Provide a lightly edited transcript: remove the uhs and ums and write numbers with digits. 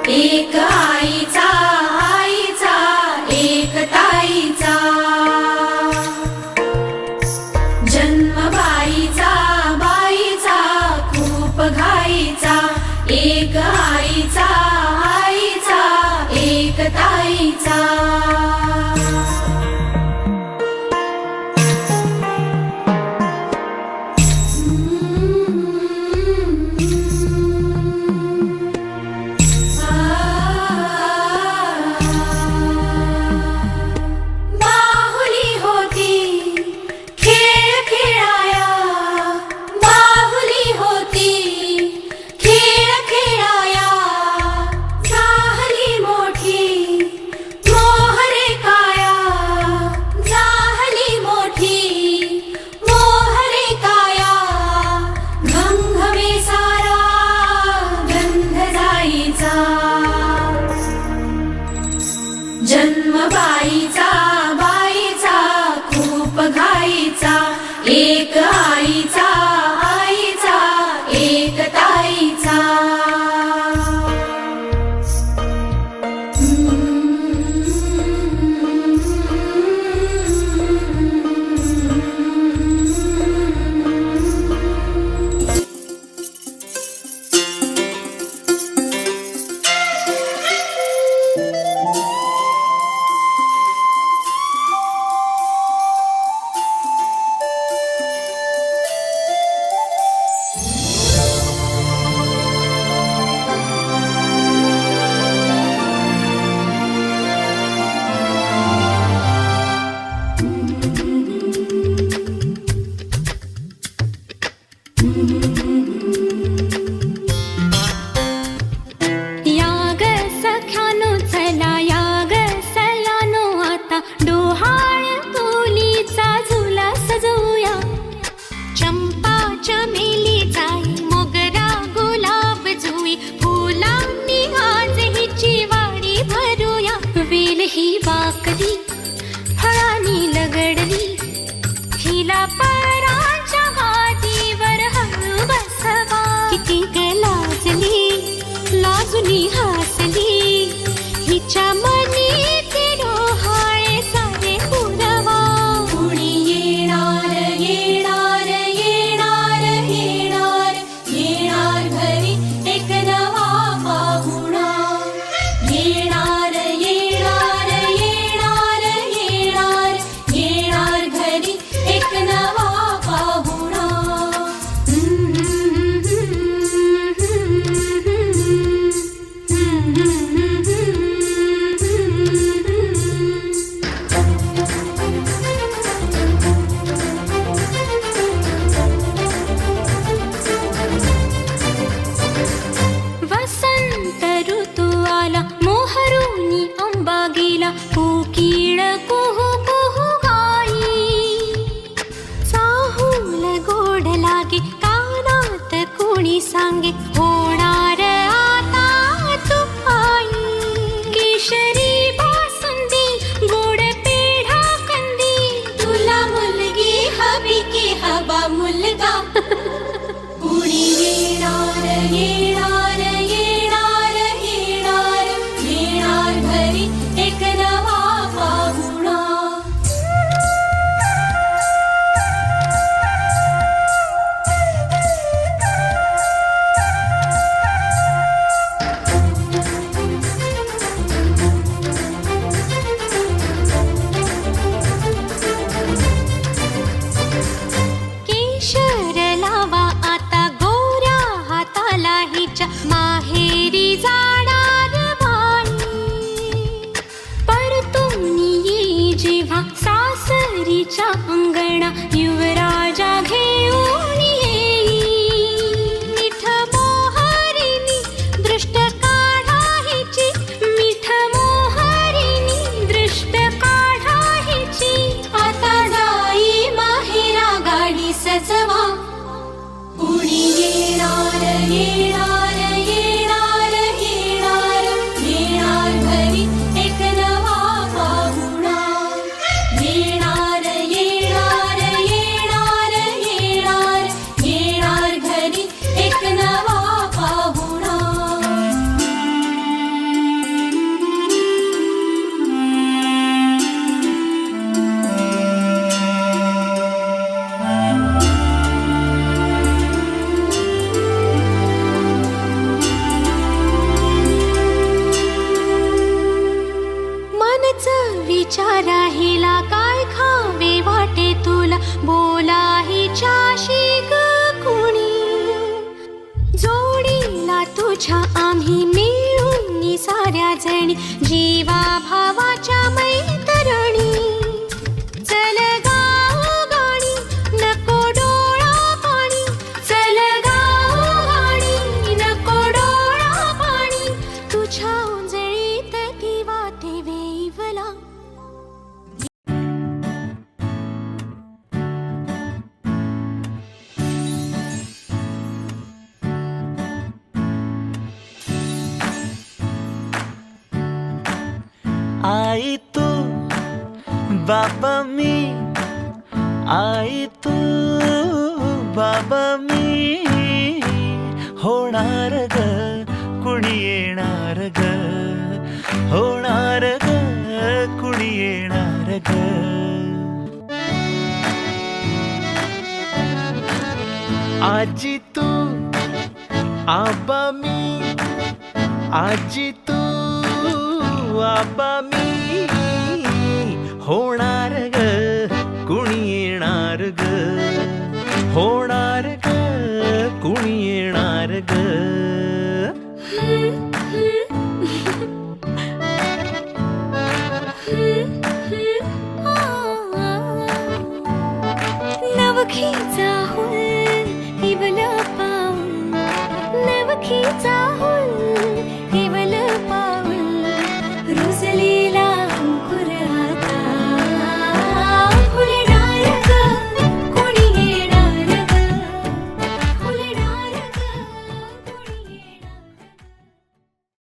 एक आईचा आईचा एक ताईचा जन्म बाईचा बाईचा खूप घाईचा एक आईचा आईचा एक ताईचा जन्म बाईचा बाईचा खूप घाईचा एक आईचा आईचा एक ताईचा ही वाकली फळानी लगडली हिला पराच्या गादीवर हळू बसवा किती ग लाजली लाजुनी हसली हिच्या मनी ती डोहाळे सारे पुरवा कुणी येणार येणार येणार येणार येणार घरी एक नवा पाहुणा येणार कोकिळ कुहू कुहू गाई चाहूल गोड लागे कानात कोणी सांगे होणार आता तू आई केशरी बासुंदी गोड पेढा कंदी तुला मुलगी हवी की हवा मुलगा कुणी येणार येणार येणार येणार येणार घरी एक नवा पाहुणा केशर लावा आता गोऱ्या हाताला हिच्या माहेरी जाणार बाई परतून ये जेव्हा सासरीच्या अंगणा युवराजा घेऊन येई मिठ मोहरीनी दृष्ट काढा हिची मिठ मोहरीनी दृष्ट काढा हिची तुझ्याशी ग कुणी जोडीला तुझ्या आम्ही मिळून साऱ्या जणी जीवा भावाच्या मैत्रिणी चल गाऊ गाणी नको डोळा पाणी चल गाऊ गाणी नको डोळा पाणी तुझ्या उंजळीत दिवा ते वेवला आई तू बाबा मी आई तू बाबा मी होणार ग कुणी येणार ग होणार ग कुणी येणार ग आजी तू आबा मी आजी तू आबा मी होणार ग कुणी येणार ग होणार ग कुणी येणार ग नवखीचा हुल इवला पाऊल नवखीचा